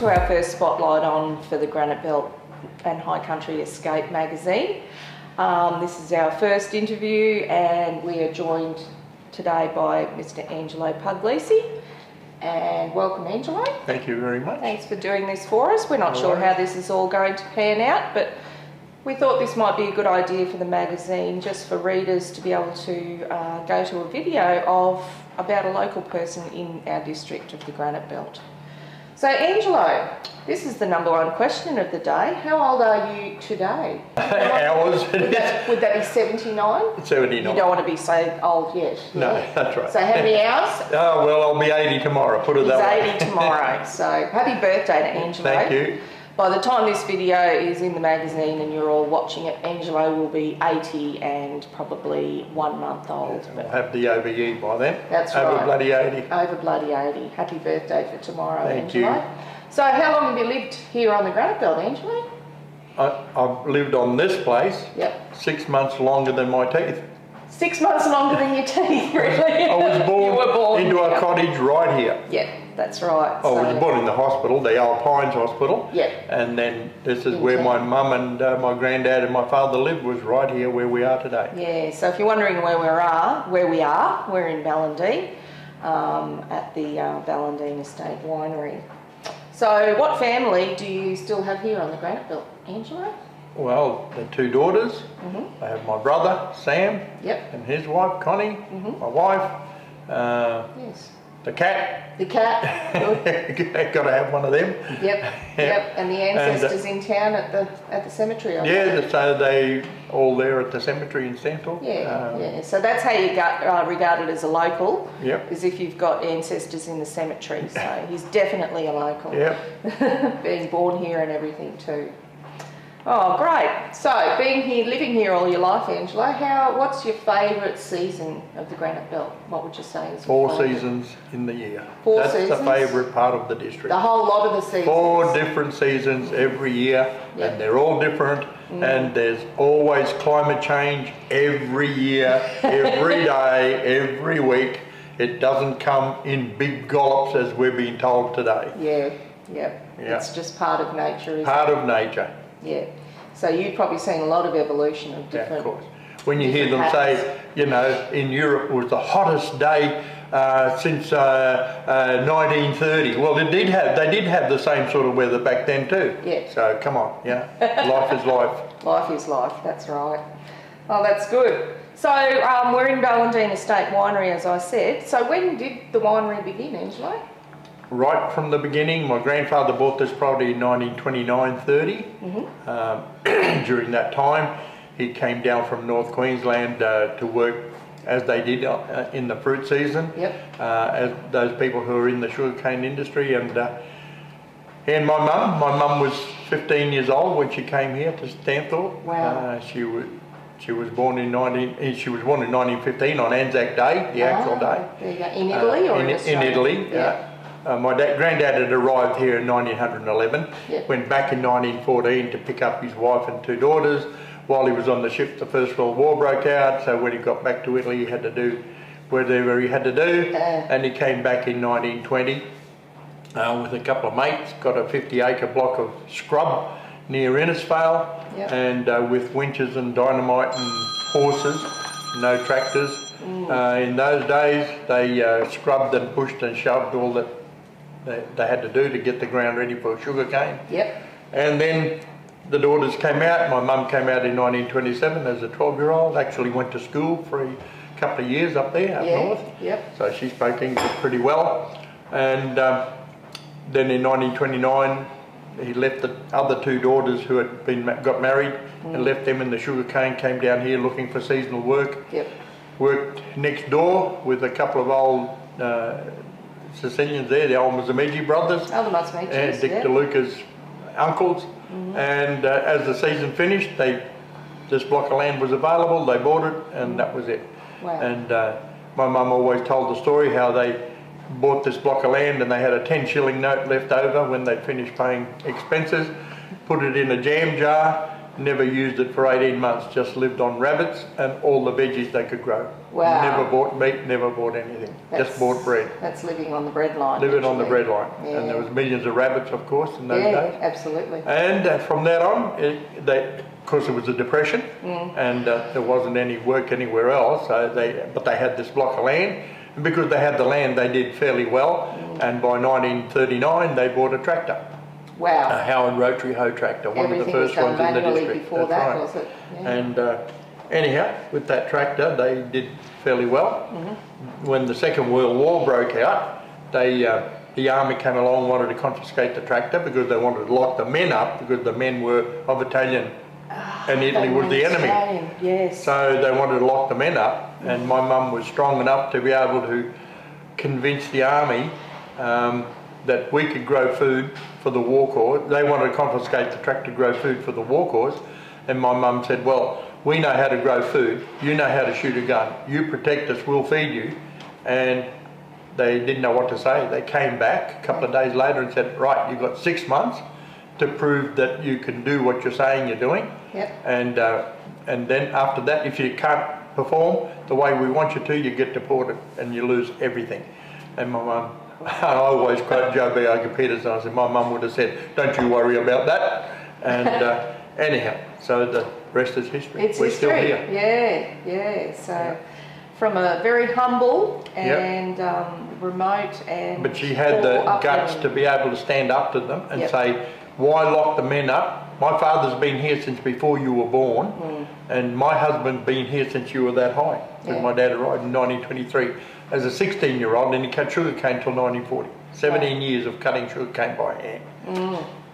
to our first spotlight on for the Granite Belt and High Country Escape magazine. This is our first interview and we are joined today by Mr. Angelo Puglisi. And welcome, Angelo. Thank you very much. Thanks for doing this for us. We're not sure how this is all going to pan out, but we thought this might be a good idea for the magazine, just for readers to be able to go to a video about a local person in our district of the Granite Belt. So, Angelo, this is the #1 question of the day. How old are you today? Hours. Would that be 79? 79. You don't want to be so old yet. No, Yeah. that's right. So how many hours? Oh, well, I'll be 80 tomorrow, put it that way. He's 80 tomorrow. So happy birthday to Angelo. Thank you. By the time this video is in the magazine and you're all watching it, Angelo will be 80 and probably 1 month old. I'll have the OBE by then. That's right. Over bloody 80. Over bloody 80. Happy birthday for tomorrow, Thank Angelo. you. So how long have you lived here on the Granite Belt, Angelo? I've lived on this place 6 months longer than my teeth. 6 months longer than your teeth, really? I was born, you were born into here. a cottage right here. Yeah, that's right. I was born in the hospital, the Old Pines Hospital. Yeah. And then this is where my mum and my granddad and my father lived, was right here where we are today. Yeah, so if you're wondering where we are, we're in Ballandine, at the Ballandine Estate Winery. So what family do you still have here on the Granite Belt, Angelo? Well, the 2 daughters. I have my brother, Sam, and his wife, Connie, my wife, Yes. the cat. The cat. Good. Got to have one of them. Yep. And the ancestors in town at the cemetery. Yeah, so they all there at the cemetery in Stanthorpe. Yeah. So that's how you got regarded as a local. Yep. Is if you've got ancestors in the cemetery. So he's definitely a local. Yep. Being born here and everything too. Oh, great. So, living here all your life, Angelo, what's your favourite season of the Granite Belt? What would you say is your 4 seasons in the year. 4 That's seasons? the favourite part of the district. The whole lot of the seasons? 4 different seasons every year, and they're all different, and there's always climate change every year, every day, every week. It doesn't come in big gollops as we're being told today. Yeah. It's just part of nature, isn't it? Part of nature. Yeah. So you've probably seen a lot of evolution of different... Yeah, of course. When you hear them say, you know, in Europe was the hottest day since 1930. Well, they did have the same sort of weather back then too. Yeah. So come on, life is life. Life is life, that's right. Oh, that's good. So we're in Ballandine Estate Winery, as I said. So when did the winery begin, Angelo? Right from the beginning. My grandfather bought this property in 1929-30. During that time, he came down from North Queensland to work as they did in the fruit season, as those people who are in the sugarcane industry. And my mum was 15 years old when she came here to Stanthorpe. Wow. She was born in 1915 on Anzac Day, the actual day. There you go. In Italy or in Australia? In Italy. My granddad had arrived here in 1911, went back in 1914 to pick up his wife and 2 daughters. While he was on the ship, the First World War broke out, so when he got back to Italy, he had to do whatever he had to do, and he came back in 1920 with a couple of mates, got a 50-acre block of scrub near Innisfail, and with winches and dynamite and horses, no tractors. In those days, they scrubbed and pushed and shoved all that they had to do to get the ground ready for sugarcane. And then the daughters came out. My mum came out in 1927 as a 12-year-old, actually went to school for a couple of years up there, up north. So she spoke English pretty well. And then in 1929, he left the other 2 daughters who had got married and left them in the sugarcane, came down here looking for seasonal work. Worked next door with a couple of old Sicilians there, the old Mazzamigi brothers. Oh, the Mazzamigis, and Dick DeLuca's uncles. And as the season finished, this block of land was available, they bought it, and that was it. Wow. And my mum always told the story how they bought this block of land and they had a 10-shilling note left over when they'd finished paying expenses, put it in a jam jar, never used it for 18 months, just lived on rabbits and all the veggies they could grow. Wow. Never bought meat, never bought anything, just bought bread. That's living on the bread line. Living on the bread line. Yeah. And there was millions of rabbits, of course, in those days. Yeah, absolutely. And from that on, of course it was a depression, and there wasn't any work anywhere else, so but they had this block of land, and because they had the land they did fairly well, and by 1939 they bought a tractor. Wow. A Howard rotary hoe tractor, one of the first ones in the district. Before That's that, right. was it? Yeah. And anyhow, with that tractor they did fairly well. When the Second World War broke out, the army came along, wanted to confiscate the tractor because they wanted to lock the men up, because the men were of Italian and Italy was the enemy. Yes. So they wanted to lock the men up, and my mum was strong enough to be able to convince the army that we could grow food for the war cause. They wanted to confiscate the tractor to grow food for the war cause, and my mum said, well, we know how to grow food, you know how to shoot a gun, you protect us, we'll feed you. And they didn't know what to say. They came back a couple of days later and said, right, you've got 6 months to prove that you can do what you're saying you're doing. Yep. And then after that, if you can't perform the way we want you to, you get deported and you lose everything. And my mum, I always quote Joe B. Peterson, I said, my mum would have said, don't you worry about that. And anyhow, so the rest is history. We're still here. Yeah. So from a very humble and remote and... But she had the guts to be able to stand up to them and say, why lock the men up? My father's been here since before you were born, and my husband's been here since you were that high. Because my dad arrived in 1923 as a 16-year-old, and he cut sugar cane till 1940. 17 years of cutting sugar cane by hand.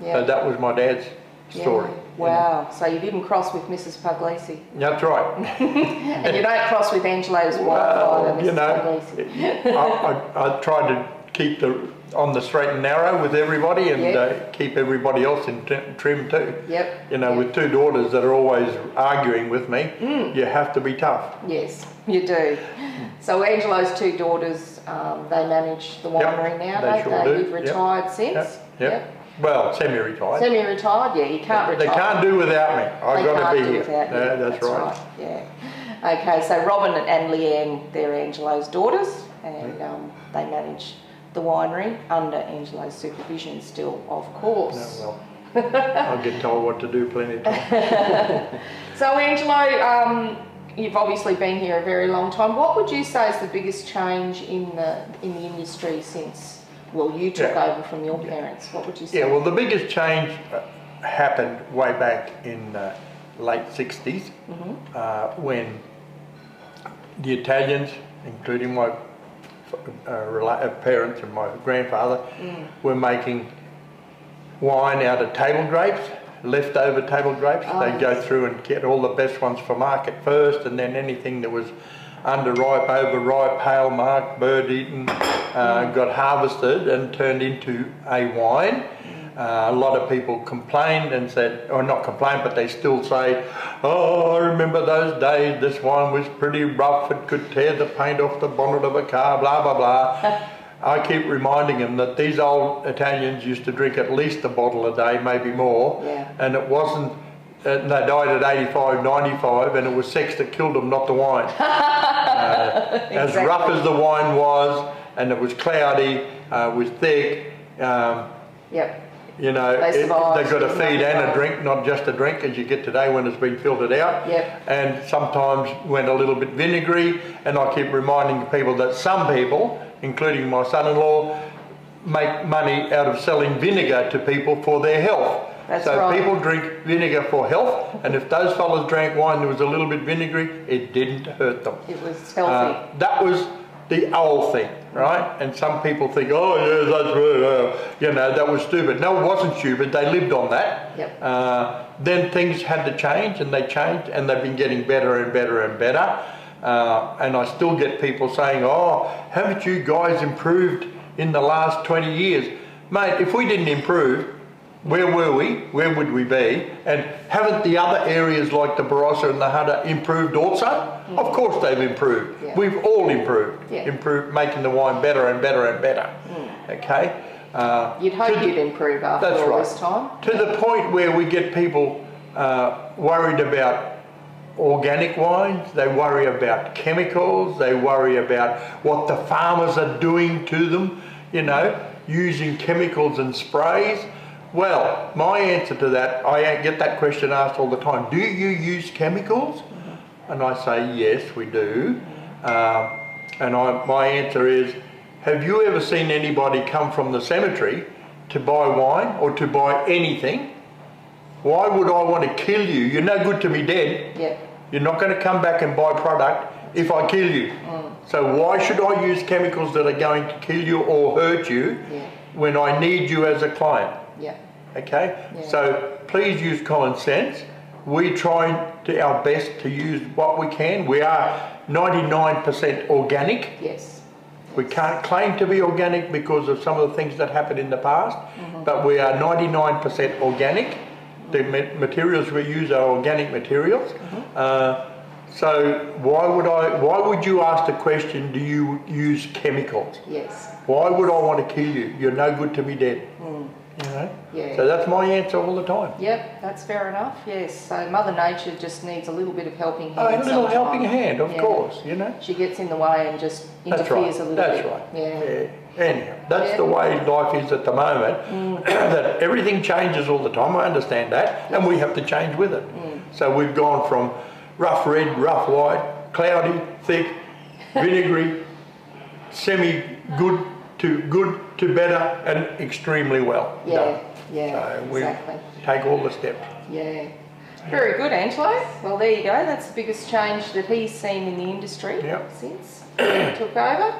So that was my dad's story. Wow. So you didn't cross with Mrs. Puglisi. That's right. And you don't cross with Angelo's wife either, Mrs. Puglisi. I tried to keep on the straight and narrow with everybody, and keep everybody else in trim too. Yep. You know, with two daughters that are always arguing with me, you have to be tough. Yes, you do. So Angelo's two daughters, they manage the winery now, they sure do. You've retired since? Yep. Well, semi-retired. Semi-retired, yeah, you can't retire. They can't do without me. I've got to be here. That's right. Yeah. Okay, so Robin and Leanne, they're Angelo's daughters, and they manage the winery under Angelo's supervision still, of course. No, well, I'll get told what to do plenty of times. So Angelo, you've obviously been here a very long time. What would you say is the biggest change in the industry since, well, you took over from your parents? What would you say? Yeah, well, the biggest change happened way back in the late 60s when the Italians, including my parents and my grandfather, were making wine out of table grapes, leftover table grapes. They'd go through and get all the best ones for market first, and then anything that was underripe, overripe, pale marked, bird eaten, got harvested and turned into a wine. A lot of people complained and said, or not complained, but they still say, oh, I remember those days, this wine was pretty rough, it could tear the paint off the bonnet of a car, blah, blah, blah. I keep reminding them that these old Italians used to drink at least a bottle a day, maybe more, and it wasn't, and they died at 85, 95, and it was sex that killed them, not the wine. As rough as the wine was, and it was cloudy, was thick, you know, they've got a feed and a drink, not just a drink as you get today when it's been filtered out. And sometimes went a little bit vinegary, and I keep reminding people that some people, including my son-in-law, make money out of selling vinegar to people for their health. So people drink vinegar for health, and if those fellas drank wine that was a little bit vinegary, it didn't hurt them. It was healthy. That was the old thing, right? And some people think, oh yes, that's you know, that was stupid. No, it wasn't stupid. They lived on that. Then things had to change, and they changed, and they've been getting better and better and better. And I still get people saying, oh, haven't you guys improved in the last 20 years? Mate, if we didn't improve, where were we? Where would we be? And haven't the other areas like the Barossa and the Hunter improved also? Of course they've improved. We've all improved. Improved, making the wine better and better and better. Okay? You'd hope you'd improve after all this time. To the point where we get people worried about organic wines, they worry about chemicals, they worry about what the farmers are doing to them, you know, using chemicals and sprays. Well, my answer to that, I get that question asked all the time, do you use chemicals? And I say, yes, we do. My answer is, have you ever seen anybody come from the cemetery to buy wine or to buy anything? Why would I want to kill you? You're no good to me dead. Yeah. You're not going to come back and buy product if I kill you. So why should I use chemicals that are going to kill you or hurt you when I need you as a client? Yeah. Okay? Yeah. So please use common sense. We try our best to use what we can. We are 99% organic. Yes. We can't claim to be organic because of some of the things that happened in the past, but we are 99% organic. The materials we use are organic materials. So why would you ask the question, do you use chemicals? Yes. Why would I want to kill you? You're no good to me dead. You know? Yeah. So that's my answer all the time. Yep, that's fair enough, yes. So Mother Nature just needs a little bit of helping hand. A little helping hand, of course, you know. She gets in the way and just interferes a little bit. That's right. Yeah. Anyhow, that's the way life is at the moment, that everything changes all the time, I understand that, and we have to change with it. So we've gone from rough red, rough white, cloudy, thick, vinegary, semi-good to better, and extremely well done. So we take all the steps. Yeah. Very good, Angelo. Well, there you go. That's the biggest change that he's seen in the industry since he took over.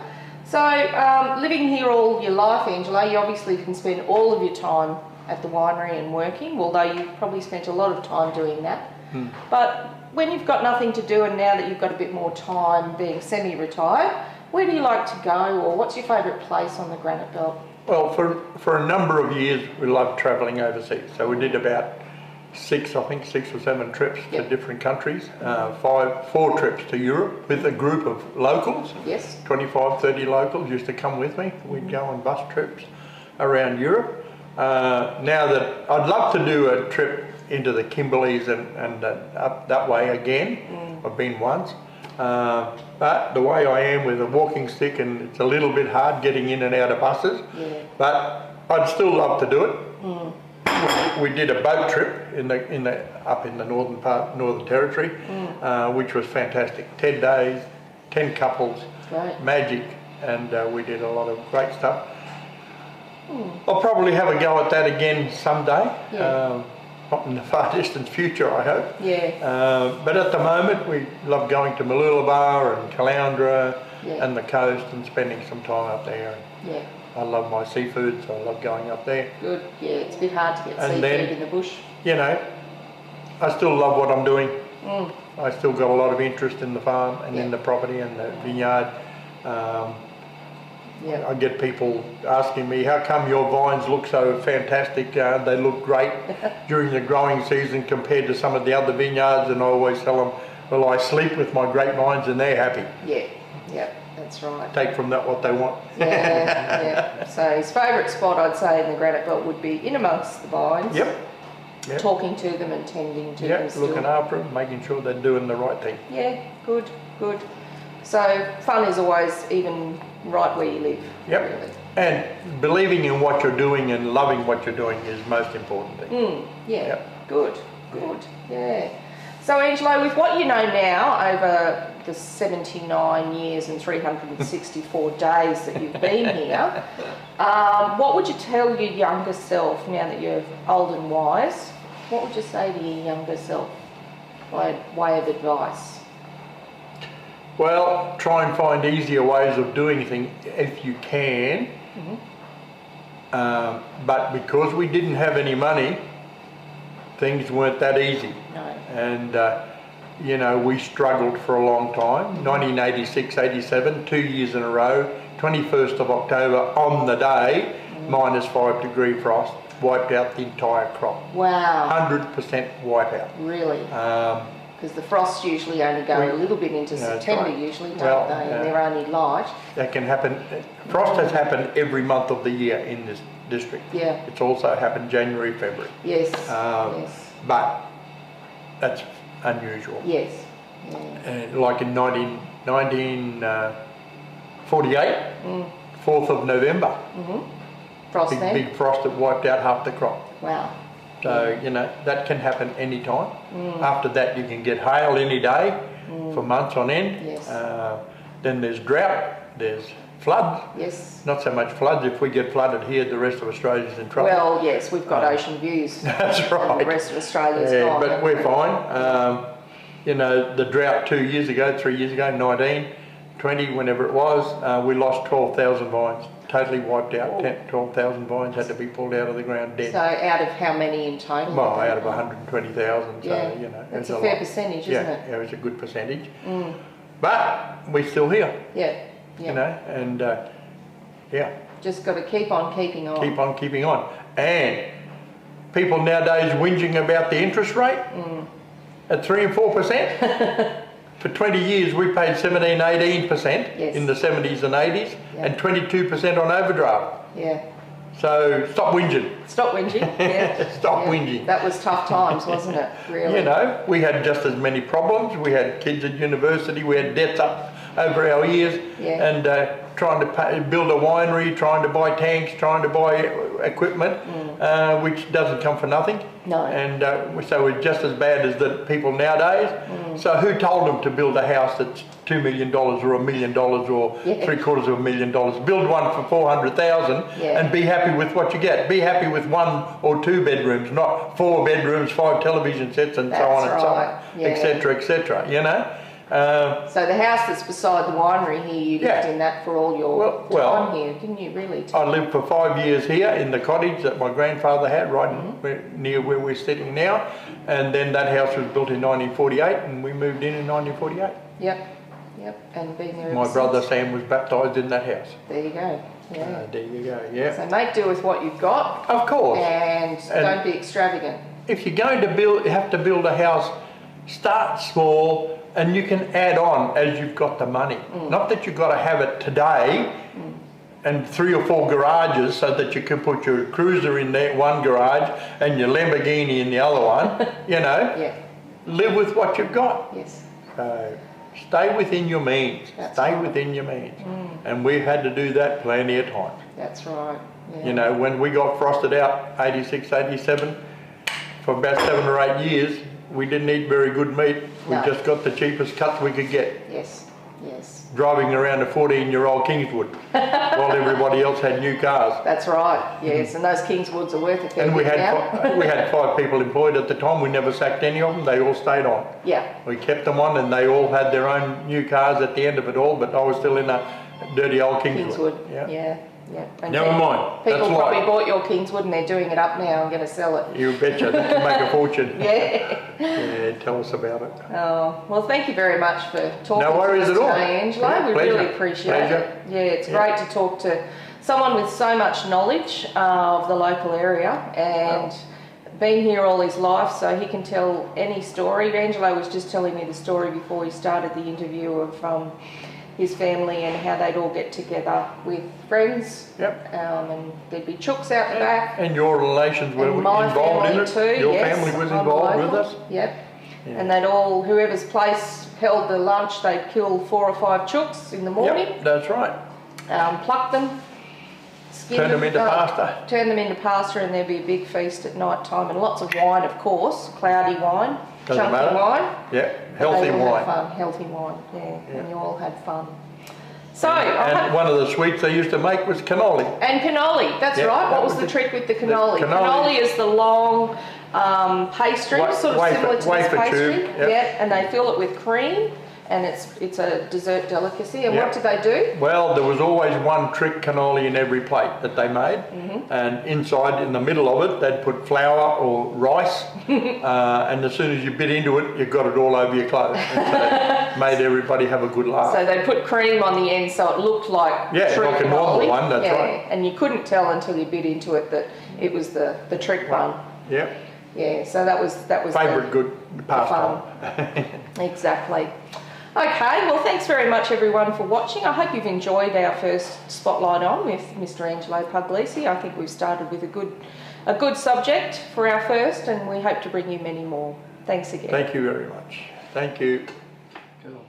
So, living here all your life, Angelo, you obviously can spend all of your time at the winery and working, although you've probably spent a lot of time doing that. But when you've got nothing to do and now that you've got a bit more time being semi-retired, where do you like to go, or what's your favourite place on the Granite Belt? Well, for a number of years we loved travelling overseas. So we did about 6 or 7 trips to different countries, 4 trips to Europe with a group of locals. 25, 30 locals used to come with me. We'd go on bus trips around Europe. Now that I'd love to do a trip into the Kimberleys and up that way again. I've been once. But the way I am with a walking stick, and it's a little bit hard getting in and out of buses, but I'd still love to do it. We did a boat trip up in the Northern Territory, which was fantastic. 10 days, 10 couples, magic, and we did a lot of great stuff. I'll probably have a go at that again someday. Not in the far distant future, I hope. But at the moment, we love going to Mooloolaba and Caloundra and the coast and spending some time up there. I love my seafood, so I love going up there. Good, it's a bit hard to get seafood in the bush. You know, I still love what I'm doing. I still got a lot of interest in the farm and in the property and the vineyard. I get people asking me, how come your vines look so fantastic? They look great during the growing season compared to some of the other vineyards, and I always tell them, well, I sleep with my grapevines and they're happy. That's right. Take from that what they want. So his favourite spot, I'd say, in the Granite Belt would be in amongst the vines. Talking to them and tending to them. Looking after them, making sure they're doing the right thing. Good. So fun is always even right where you live. Really. And believing in what you're doing and loving what you're doing is most important thing. Good. So Angelo, with what you know now over the 79 years and 364 days that you've been here, what would you tell your younger self now that you're old and wise? What would you say to your younger self by way of advice? Well, try and find easier ways of doing things if you can. But because we didn't have any money, things weren't that easy. And you know, we struggled for a long time. 1986, 87, 2 years in a row, 21st of October on the day, -5 degree frost, wiped out the entire crop. Wow. 100% wipeout. Really? Because the frosts usually only go a little bit into September usually, don't they? And they're only light. That can happen. Frost has happened every month of the year in this district. It's also happened January, February. But that's unusual. Yes. Like in 1948, 4th of November, Frost then? big frost that wiped out half the crop. Wow. So, you know, that can happen any time. After that, you can get hail any day for months on end. Yes. Then there's drought, there's floods. Yes. Not so much floods. If we get flooded here, the rest of Australia's in trouble. Well, yes, we've got ocean views. That's right. The rest of Australia's gone. But we're fine. You know, the drought 3 years ago, 19, 20, whenever it was, we lost 12,000 vines. Totally wiped out. 12,000 vines had to be pulled out of the ground dead. So out of how many in total? Well, out of 120,000. So, you know, that's a fair percentage, isn't it? Yeah, it was a good percentage. But we're still here. Yeah. You know, and just got to keep on keeping on. Keep on keeping on. And people nowadays whinging about the interest rate at 3 and 4%. For 20 years we paid 17, 18% in the 70s and 80s and 22% on overdraft. Yeah. So stop whinging. Stop whinging, yeah. Stop whinging. That was tough times, wasn't it, really? You know, we had just as many problems. We had kids at university, we had debts up over our ears, and trying to build a winery, trying to buy tanks, trying to buy equipment, which doesn't come for nothing. No. And so we're just as bad as the people nowadays. So who told them to build a house that's $2 million or $1 million or $750,000? Build one for 400,000 and be happy with what you get. Be happy with 1 or 2 bedrooms, not 4 bedrooms, 5 television sets, and so on and so on, etc., etc. You know. So the house that's beside the winery here, you lived in that for all your time here, didn't you, really? I lived for 5 years here in the cottage that my grandfather had, right near where we're sitting now, and then that house was built in 1948 and we moved in 1948. Yep, and being there My brother Sam was baptised in that house. There you go. Yeah. There you go, yeah. So make do with what you've got. Of course. And don't be extravagant. If you're going to have to build a house, start small, and you can add on as you've got the money. Not that you've got to have it today and 3 or 4 garages so that you can put your cruiser in there, one garage, and your Lamborghini in the other one, you know. Live with what you've got. Yes. So stay within your means. Stay within your means. And we've had to do that plenty of times. That's right. Yeah. You know, when we got frosted out 86, 87, for about 7 or 8 years, we didn't eat very good meat. We just got the cheapest cuts we could get. Yes. Driving around a 14-year-old Kingswood while everybody else had new cars. That's right. Yes, and those Kingswoods are worth a fair bit. And we had 5 people employed at the time. We never sacked any of them. They all stayed on. Yeah. We kept them on, and they all had their own new cars at the end of it all. But I was still in a dirty old Kingswood. Yeah. And never mind. People probably bought your Kingswood and they're doing it up now and going to sell it. You betcha. They can make a fortune. Yeah, tell us about it. Oh, well, thank you very much for talking to us today, Angelo. We pleasure. really appreciate it. Yeah, it's great to talk to someone with so much knowledge of the local area and been here all his life, so he can tell any story. Angelo was just telling me the story before he started the interview of his family and how they'd all get together with friends. And there'd be chooks out the back. And your relations were involved in it too. Your family was involved with us. And they'd all, whoever's place held the lunch, they'd kill 4 or 5 chooks in the morning. That's right. Pluck them, skin turn them into pasta. Turn them into pasta, and there'd be a big feast at night time, and lots of wine, of course, cloudy wine. Doesn't chunky matter. wine. Healthy wine. Healthy wine, and you all had fun. So, and one of the sweets they used to make was cannoli. And cannoli, that's right. What was the trick with the cannoli? Cannoli is the long pastry, sort of similar to this pastry. And they fill it with cream. And it's a dessert delicacy. And what did they do? Well, there was always one trick cannoli in every plate that they made. And inside, in the middle of it, they'd put flour or rice. And as soon as you bit into it, you got it all over your clothes. And so it made everybody have a good laugh. So they put cream on the end so it looked like true like a normal one, that's right. And you couldn't tell until you bit into it that it was the trick one. Yeah, so that was favourite good pastime. Exactly. Okay, well, thanks very much everyone for watching. I hope you've enjoyed our first Spotlight On with Mr. Angelo Puglisi. I think we've started with a good subject for our first, and we hope to bring you many more. Thanks again. Thank you very much. Thank you. Cool.